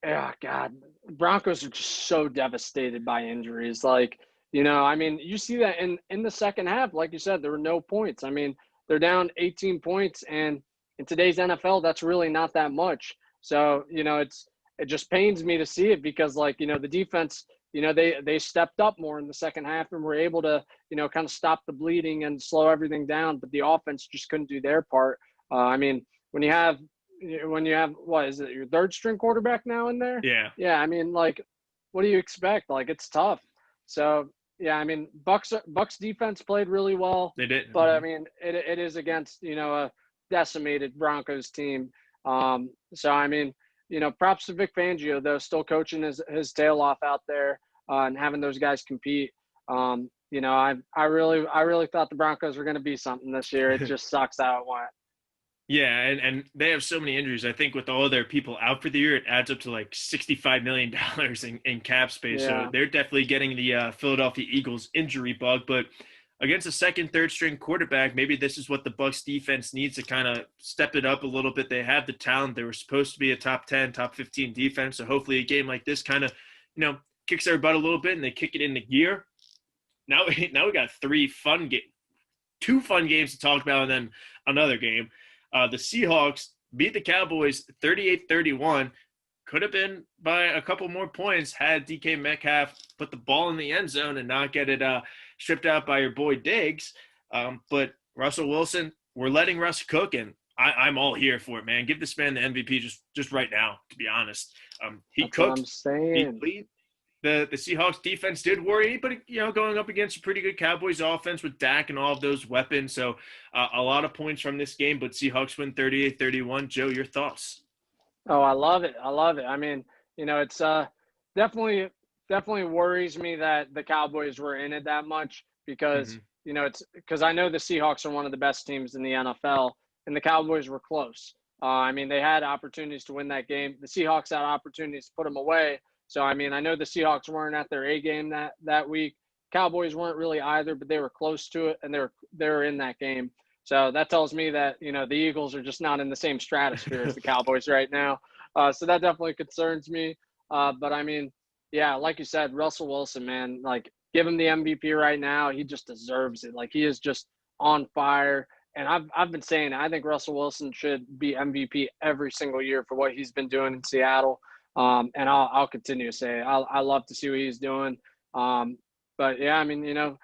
[SPEAKER 3] God, Broncos are just so devastated by injuries. Like, I mean, you see that in the second half, like you said, there were no points. I mean, they're down 18 points, and in today's NFL, that's really not that much. So, it just pains me to see it because, like, the defense, they stepped up more in the second half and were able to, kind of stop the bleeding and slow everything down. But the offense just couldn't do their part. I mean, when you have, what is it, your third string quarterback now in there?
[SPEAKER 2] Yeah.
[SPEAKER 3] Yeah. I mean, like, what do you expect? Like, it's tough. So, yeah, I mean, Bucks defense played really well.
[SPEAKER 2] They did.
[SPEAKER 3] But, I mean, it is against, a decimated Broncos team. So, I mean, props to Vic Fangio, though, still coaching his tail off out there and having those guys compete. I really thought the Broncos were going to be something this year. It just sucks how it went.
[SPEAKER 2] Yeah, and they have so many injuries. I think with all their people out for the year, it adds up to like $65 million in cap space.
[SPEAKER 3] Yeah.
[SPEAKER 2] So they're definitely getting the Philadelphia Eagles injury bug. But against a second, third string quarterback, maybe this is what the Bucs defense needs to kind of step it up a little bit. They have the talent. They were supposed to be a top 10, top 15 defense. So hopefully a game like this kind of, kicks their butt a little bit and they kick it into gear. Now we got 2 fun games to talk about and then another game. The Seahawks beat the Cowboys 38-31. Could have been by a couple more points had DK Metcalf put the ball in the end zone and not get it stripped out by your boy Diggs. But Russell Wilson, we're letting Russ cook, and I'm all here for it, man. Give this man the MVP just right now, to be honest. He
[SPEAKER 3] That's
[SPEAKER 2] cooked.
[SPEAKER 3] what I'm saying.
[SPEAKER 2] The Seahawks defense did worry, but going up against a pretty good Cowboys offense with Dak and all of those weapons. So a lot of points from this game, but Seahawks win 38-31. Joe, your thoughts?
[SPEAKER 3] Oh, I love it. I mean, it's definitely worries me that the Cowboys were in it that much because, it's because I know the Seahawks are one of the best teams in the NFL and the Cowboys were close. I mean, they had opportunities to win that game. The Seahawks had opportunities to put them away. So, I mean, I know the Seahawks weren't at their A game that week. Cowboys weren't really either, but they were close to it, and they were in that game. So that tells me that, the Eagles are just not in the same stratosphere as the Cowboys right now. So that definitely concerns me. But, I mean, yeah, like you said, Russell Wilson, man, like, give him the MVP right now. He just deserves it. Like, he is just on fire. And I've been saying I think Russell Wilson should be MVP every single year for what he's been doing in Seattle. And I'll continue to say it. I love to see what he's doing. But yeah, I mean,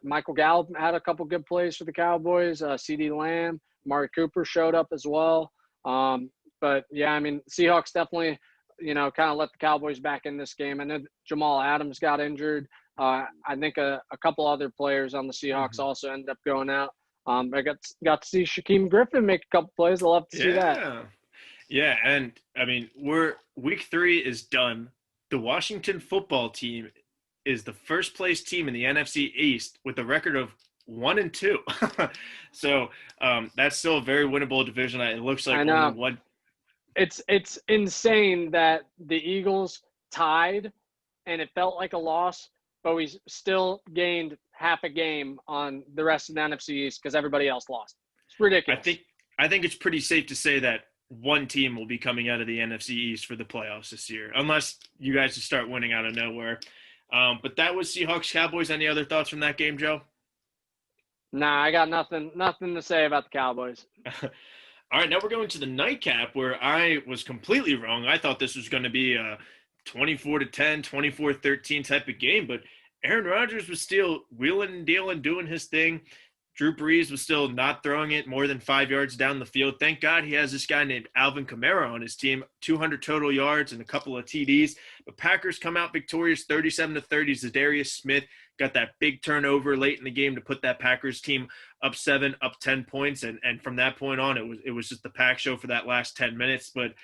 [SPEAKER 3] Michael Gallup had a couple good plays for the Cowboys. CeeDee Lamb, Amari Cooper showed up as well. But yeah, I mean, Seahawks definitely, kind of let the Cowboys back in this game. And then Jamal Adams got injured. I think a couple other players on the Seahawks also ended up going out. I got to see Shaquem Griffin make a couple plays. I'll love to see that.
[SPEAKER 2] Yeah, and I mean, week 3 is done. The Washington football team is the first place team in the NFC East with a record of 1-2. So that's still a very winnable division. It looks like only one.
[SPEAKER 3] It's insane that the Eagles tied, and it felt like a loss, but we still gained half a game on the rest of the NFC East because everybody else lost. It's ridiculous.
[SPEAKER 2] I think it's pretty safe to say that one team will be coming out of the NFC East for the playoffs this year, unless you guys just start winning out of nowhere. But that was Seahawks Cowboys. Any other thoughts from that game, Joe?
[SPEAKER 3] Nah, I got nothing to say about the Cowboys.
[SPEAKER 2] All right, now we're going to the nightcap where I was completely wrong. I thought this was going to be a 24-10, 24-13 type of game, but Aaron Rodgers was still wheeling and dealing, doing his thing. Drew Brees was still not throwing it more than 5 yards down the field. Thank God he has this guy named Alvin Kamara on his team, 200 total yards and a couple of TDs. But Packers come out victorious 37-30. Zadarius Smith got that big turnover late in the game to put that Packers team up 10 points. And from that point on, it was just the Pack show for that last 10 minutes. But,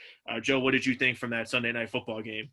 [SPEAKER 2] Joe, what did you think from that Sunday Night Football game?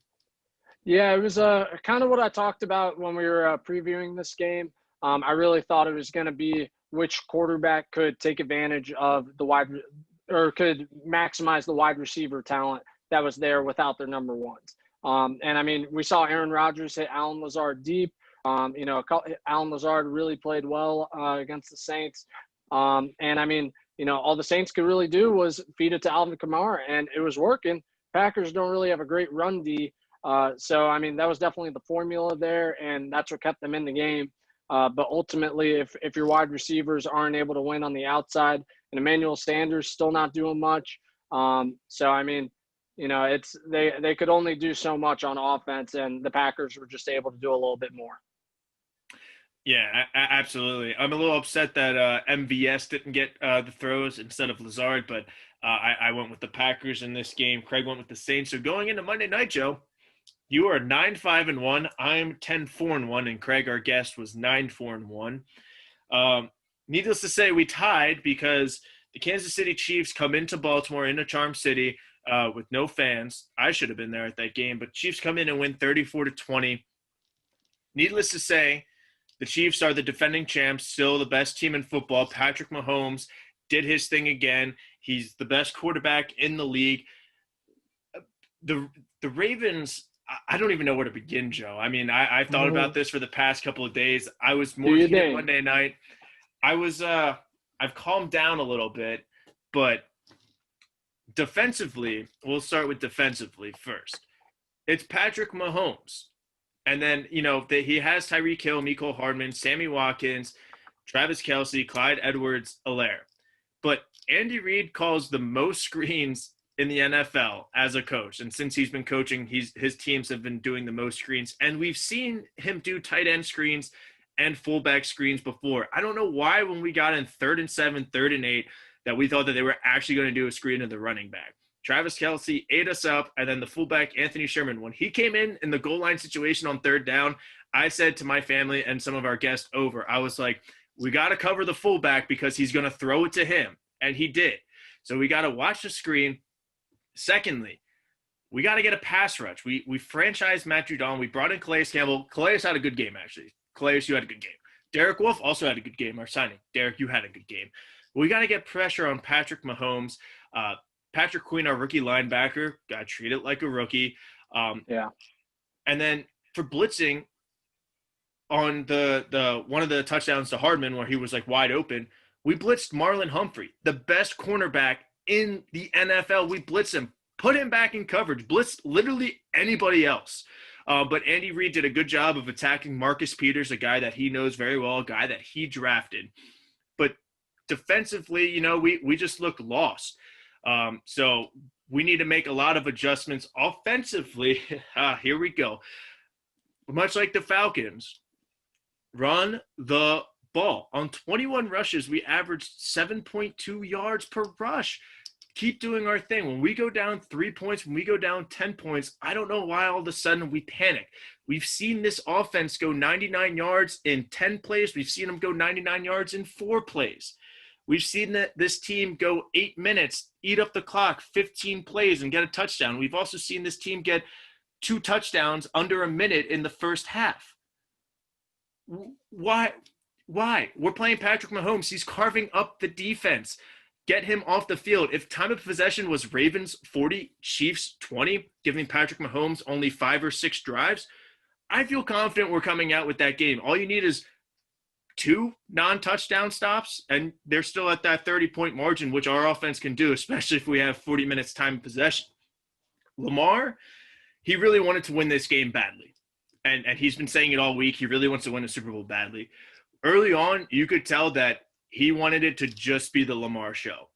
[SPEAKER 3] Yeah, it was kind of what I talked about when we were previewing this game. I really thought it was going to be which quarterback could take advantage of could maximize the wide receiver talent that was there without their number ones. And I mean, we saw Aaron Rodgers hit Allen Lazard deep. Allen Lazard really played well against the Saints. And I mean, all the Saints could really do was feed it to Alvin Kamara, and it was working. Packers don't really have a great run D. So, I mean, that was definitely the formula there, and that's what kept them in the game. But ultimately, if your wide receivers aren't able to win on the outside, and Emmanuel Sanders still not doing much, so I mean, it's they could only do so much on offense, and the Packers were just able to do a little bit more.
[SPEAKER 2] Yeah, absolutely. I'm a little upset that MVS didn't get the throws instead of Lazard, but I went with the Packers in this game. Craig went with the Saints. So going into Monday night, Joe, you are 9-5-1. I'm 10-4-1, and Craig, our guest, was 9-4-1. Needless to say, we tied because the Kansas City Chiefs come into Baltimore, into Charm City, with no fans. I should have been there at that game, but Chiefs come in and win 34-20. Needless to say, the Chiefs are the defending champs, still the best team in football. Patrick Mahomes did his thing again. He's the best quarterback in the league. The Ravens, I don't even know where to begin, Joe. I mean, I've thought about this for the past couple of days. I was more heated Monday night. I've calmed down a little bit, but defensively, we'll start with defensively first. It's Patrick Mahomes. And then, he has Tyreek Hill, Mecole Hardman, Sammy Watkins, Travis Kelce, Clyde Edwards-Helaire. But Andy Reid calls the most screens in the NFL as a coach. And since he's been coaching, his teams have been doing the most screens. And we've seen him do tight end screens and fullback screens before. I don't know why when we got in 3rd and 7, 3rd and 8, that we thought that they were actually going to do a screen to the running back. Travis Kelce ate us up, and then the fullback, Anthony Sherman, when he came in the goal line situation on 3rd down, I said to my family and some of our guests over, I was like, we got to cover the fullback because he's going to throw it to him, and he did. So we got to watch the screen. Secondly, we got to get a pass rush. We franchised Matt Judon. We brought in Calais Campbell. Calais had a good game, actually. Calais, you had a good game. Derek Wolfe also had a good game, our signing. Derek, you had a good game. We got to get pressure on Patrick Mahomes. Patrick Queen, our rookie linebacker, got treated like a rookie.
[SPEAKER 3] Yeah.
[SPEAKER 2] And then for blitzing on the one of the touchdowns to Hardman where he was like wide open, we blitzed Marlon Humphrey, the best cornerback in the NFL. We blitzed him, put him back in coverage, blitzed literally anybody else. But Andy Reid did a good job of attacking Marcus Peters, a guy that he knows very well, a guy that he drafted. But defensively, we just looked lost. So we need to make a lot of adjustments offensively. Here we go. Much like the Falcons, run the ball. On 21 rushes, we averaged 7.2 yards per rush. Keep doing our thing. When we go down 3 points, when we go down 10 points, I don't know why all of a sudden we panic. We've seen this offense go 99 yards in 10 plays. We've seen them go 99 yards in 4 plays. We've seen this team go 8 minutes, eat up the clock, 15 plays, and get a touchdown. We've also seen this team get 2 touchdowns under a minute in the first half. Why? We're playing Patrick Mahomes. He's carving up the defense. Get him off the field. If time of possession was Ravens 40, Chiefs 20, giving Patrick Mahomes only 5 or 6 drives, I feel confident we're coming out with that game. All you need is 2 non-touchdown stops, and they're still at that 30-point margin, which our offense can do, especially if we have 40 minutes time of possession. Lamar, he really wanted to win this game badly. And he's been saying it all week. He really wants to win the Super Bowl badly. Early on, you could tell that he wanted it to just be the Lamar show.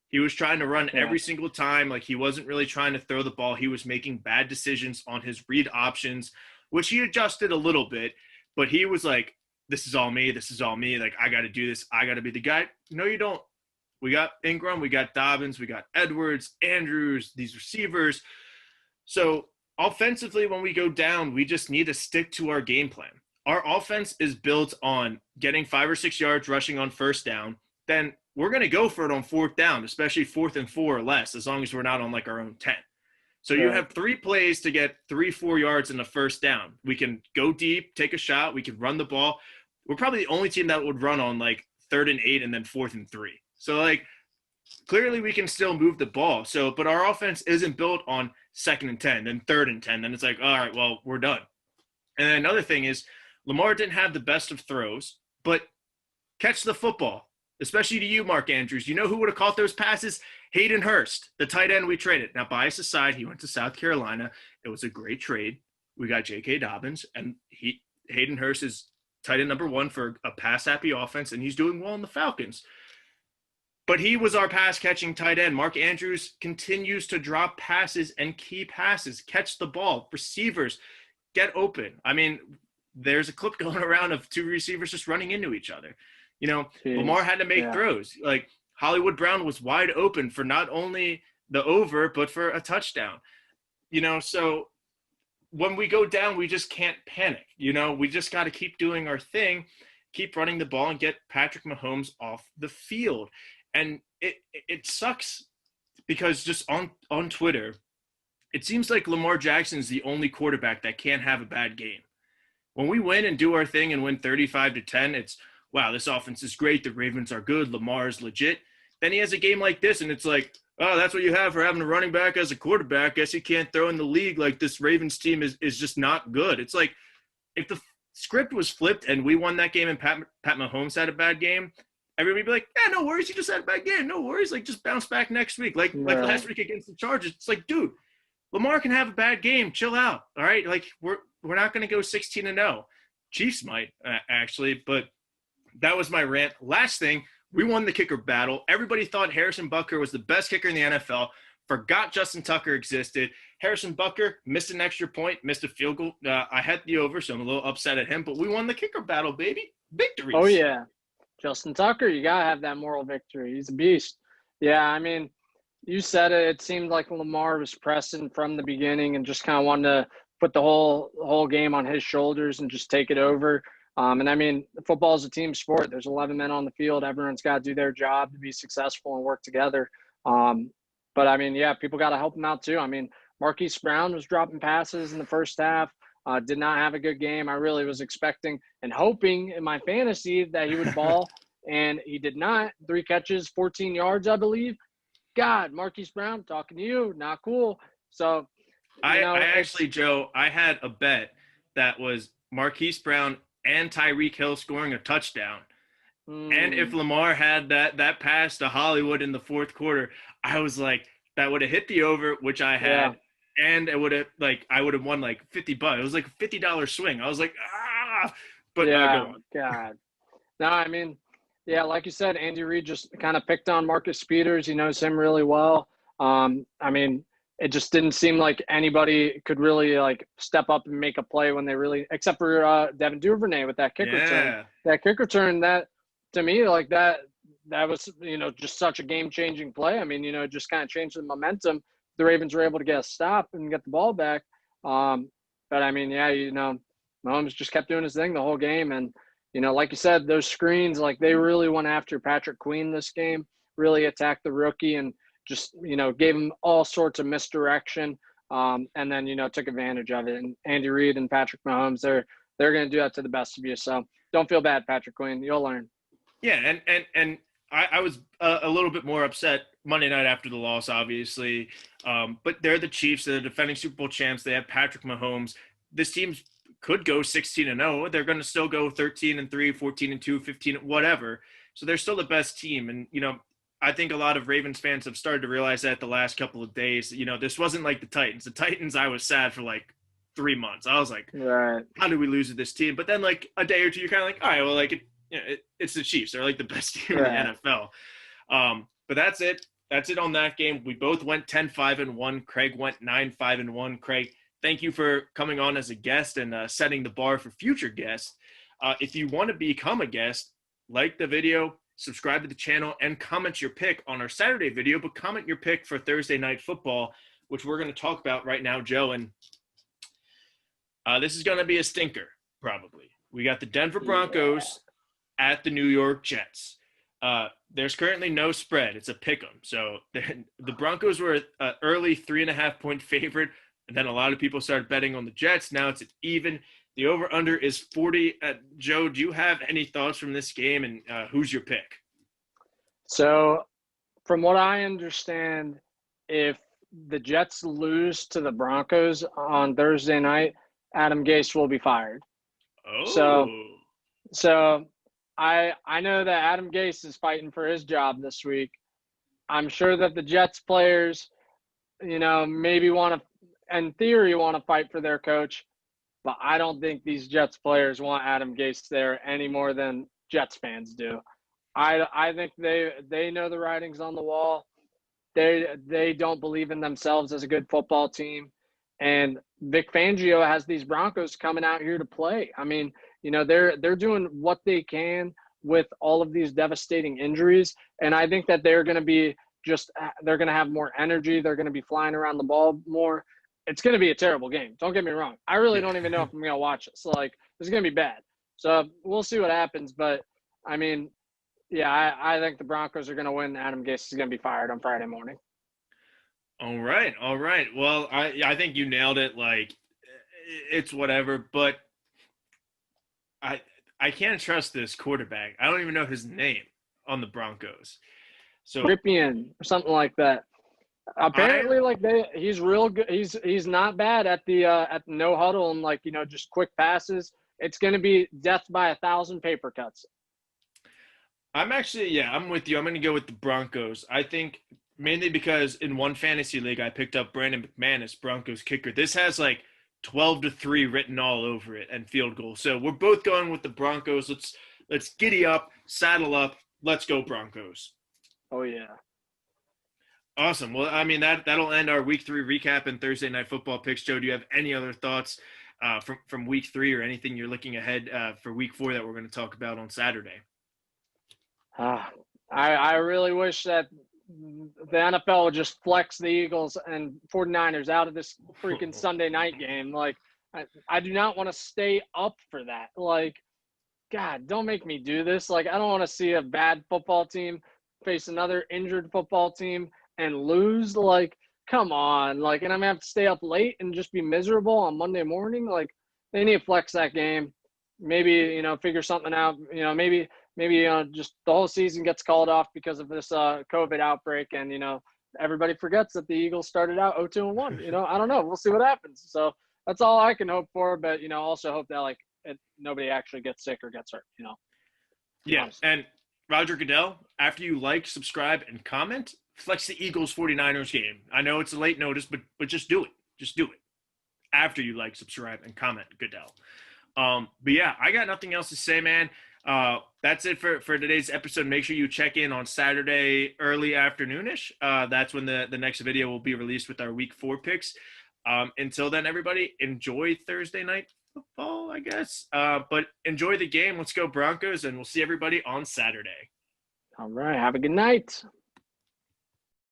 [SPEAKER 2] He was trying to run every single time. Like, he wasn't really trying to throw the ball. He was making bad decisions on his read options, which he adjusted a little bit. But he was like, this is all me. This is all me. Like, I got to do this. I got to be the guy. No, you don't. We got Ingram. We got Dobbins. We got Edwards, Andrews, these receivers. So offensively, when we go down, we just need to stick to our game plan. Our offense is built on getting 5 or 6 yards rushing on first down. Then we're going to go for it on 4th down, especially 4th and 4 or less, as long as we're not on like our own 10. So you have 3 plays to get 3-4 yards in the first down. We can go deep, take a shot. We can run the ball. We're probably the only team that would run on like 3rd and 8 and then 4th and 3. So like, clearly we can still move the ball. So, but our offense isn't built on 2nd and 10, then 3rd and 10. Then it's like, all right, well, we're done. And then another thing is, Lamar didn't have the best of throws, but catch the football, especially to you, Mark Andrews. You know who would have caught those passes? Hayden Hurst, the tight end we traded. Now, bias aside, he went to South Carolina. It was a great trade. We got J.K. Dobbins, and Hayden Hurst is tight end number 1 for a pass-happy offense, and he's doing well in the Falcons. But he was our pass-catching tight end. Mark Andrews continues to drop passes and key passes, catch the ball, receivers, get open. I mean, there's a clip going around of 2 receivers just running into each other. You know, Lamar had to make throws. Like, Hollywood Brown was wide open for not only the over, but for a touchdown. You know, so when we go down, we just can't panic. You know, we just got to keep doing our thing, keep running the ball, and get Patrick Mahomes off the field. And it sucks because just on Twitter, it seems like Lamar Jackson is the only quarterback that can't have a bad game. When we win and do our thing and win 35-10, it's, wow, this offense is great. The Ravens are good. Lamar is legit. Then he has a game like this, and it's like, oh, that's what you have for having a running back as a quarterback. Guess he can't throw in the league. Like, this Ravens team is just not good. It's like, if the script was flipped and we won that game and Pat Mahomes had a bad game, everybody would be like, yeah, no worries. You just had a bad game. No worries. Like, just bounce back next week. Like last week against the Chargers. It's like, dude, Lamar can have a bad game. Chill out. All right. Like, we're not going to go 16-0. Chiefs might actually, but that was my rant. Last thing, we won the kicker battle. Everybody thought Harrison Butker was the best kicker in the NFL. Forgot Justin Tucker existed. Harrison Butker missed an extra point, missed a field goal. I had the over, so I'm a little upset at him, but we won the kicker battle, baby. Victories.
[SPEAKER 3] Oh, yeah. Justin Tucker, you got to have that moral victory. He's a beast. Yeah, I mean, you said it. It seemed like Lamar was pressing from the beginning and just kind of wanted to put the whole game on his shoulders and just take it over. And I mean, football is a team sport. There's 11 men on the field. Everyone's got to do their job to be successful and work together. But I mean, yeah, people got to help him out too. I mean, Marquise Brown was dropping passes in the first half. Did not have a good game. I really was expecting and hoping in my fantasy that he would ball, and he did not. 3 catches, 14 yards, I believe. God, Marquise Brown, talking to you, not cool. So,
[SPEAKER 2] I actually, Joe, I had a bet that was Marquise Brown and Tyreek Hill scoring a touchdown. And if Lamar had that pass to Hollywood in the fourth quarter, I was like, that would have hit the over, which I had. Yeah. And it would have, like, I would have won like $50. It was like a $50 swing. I was like, but
[SPEAKER 3] yeah,
[SPEAKER 2] go on.
[SPEAKER 3] God. No, I mean, yeah, like you said, Andy Reid just kind of picked on Marcus Peters. He knows him really well. I mean, it just didn't seem like anybody could really like step up and make a play when they really, except for Devin Duvernay with that kick return. That kick return, that to me, like that was, just such a game-changing play. I mean, it just kind of changed the momentum. The Ravens were able to get a stop and get the ball back. But I mean, yeah, Mahomes just kept doing his thing the whole game. And, like you said, those screens, like they really went after Patrick Queen this game, really attacked the rookie and just, gave him all sorts of misdirection. And then, took advantage of it. And Andy Reid and Patrick Mahomes, they're going to do that to the best of you. So don't feel bad, Patrick Queen. You'll learn.
[SPEAKER 2] Yeah, and I was a little bit more upset Monday night after the loss, obviously. But they're the Chiefs. They're the defending Super Bowl champs. They have Patrick Mahomes. This team could go 16-0. They're going to still go 13-3, 14-2, 15, whatever. So they're still the best team. And, I think a lot of Ravens fans have started to realize that the last couple of days. This wasn't like the Titans. The Titans, I was sad for like 3 months. I was like,
[SPEAKER 3] right, how
[SPEAKER 2] did we lose to this team? But then like a day or two, you're kind of like, all right, well, like it's the Chiefs. They're like the best team in the NFL. But that's it. That's it on that game. We both went 10-5-1. Craig went 9-5-1. Craig, thank you for coming on as a guest and setting the bar for future guests. If you want to become a guest, like the video, subscribe to the channel, and comment your pick on our Saturday video, but comment your pick for Thursday Night Football, which we're going to talk about right now, Joe. And this is going to be a stinker, probably. We got the Denver Broncos at the New York Jets. There's currently no spread. It's a pick 'em. So the Broncos were an early 3.5-point favorite, and then a lot of people started betting on the Jets. Now it's an even. The over-under is 40. Joe, do you have any thoughts from this game, and who's your pick?
[SPEAKER 3] So from what I understand, if the Jets lose to the Broncos on Thursday night, Adam Gase will be fired.
[SPEAKER 2] Oh.
[SPEAKER 3] So I know that Adam Gase is fighting for his job this week. I'm sure that the Jets players, maybe in theory, want to fight for their coach. But I don't think these Jets players want Adam Gase there any more than Jets fans do. I think they know the writing's on the wall. They don't believe in themselves as a good football team. And Vic Fangio has these Broncos coming out here to play. I mean, they're doing what they can with all of these devastating injuries. And I think that they're going to have more energy. They're going to be flying around the ball more. It's going to be a terrible game. Don't get me wrong. I really don't even know if I'm going to watch it. So, this is going to be bad. So, we'll see what happens. But, I mean, yeah, I think the Broncos are going to win. Adam Gase is going to be fired on Friday morning.
[SPEAKER 2] All right. Well, I think you nailed it. Like, it's whatever. But I can't trust this quarterback. I don't even know his name on the Broncos. So
[SPEAKER 3] Ripien or something like that. Apparently, he's real good. He's not bad at the no huddle and just quick passes. It's going to be death by 1,000 paper cuts.
[SPEAKER 2] I'm with you. I'm going to go with the Broncos. I think mainly because in one fantasy league I picked up Brandon McManus, Broncos kicker. This has 12-3 written all over it and field goal. So we're both going with the Broncos. Let's giddy up, saddle up. Let's go Broncos.
[SPEAKER 3] Oh yeah.
[SPEAKER 2] Awesome. Well, I mean, that'll end our Week 3 recap and Thursday Night Football picks. Joe, do you have any other thoughts from Week 3 or anything you're looking ahead for Week 4 that we're going to talk about on Saturday?
[SPEAKER 3] I really wish that the NFL would just flex the Eagles and 49ers out of this freaking Sunday night game. I do not want to stay up for that. God, don't make me do this. I don't want to see a bad football team face another injured football team and lose. Come on. And I'm going to have to stay up late and just be miserable on Monday morning. They need to flex that game. Maybe, figure something out. Maybe just the whole season gets called off because of this COVID outbreak. And, everybody forgets that the Eagles started out 0-2-1. I don't know. We'll see what happens. So that's all I can hope for. But, also hope that, nobody actually gets sick or gets hurt,
[SPEAKER 2] Yeah.
[SPEAKER 3] Honestly.
[SPEAKER 2] And Roger Goodell, after you like, subscribe, and comment, flex the Eagles 49ers game. I know it's a late notice, but just do it. Just do it. After you like, subscribe, and comment, Goodell. But yeah, I got nothing else to say, man. That's it for today's episode. Make sure you check in on Saturday early afternoonish. That's when the next video will be released with our week 4 picks. Until then, everybody, enjoy Thursday night football, I guess. But enjoy the game. Let's go Broncos, and we'll see everybody on Saturday.
[SPEAKER 3] All right. Have a good night.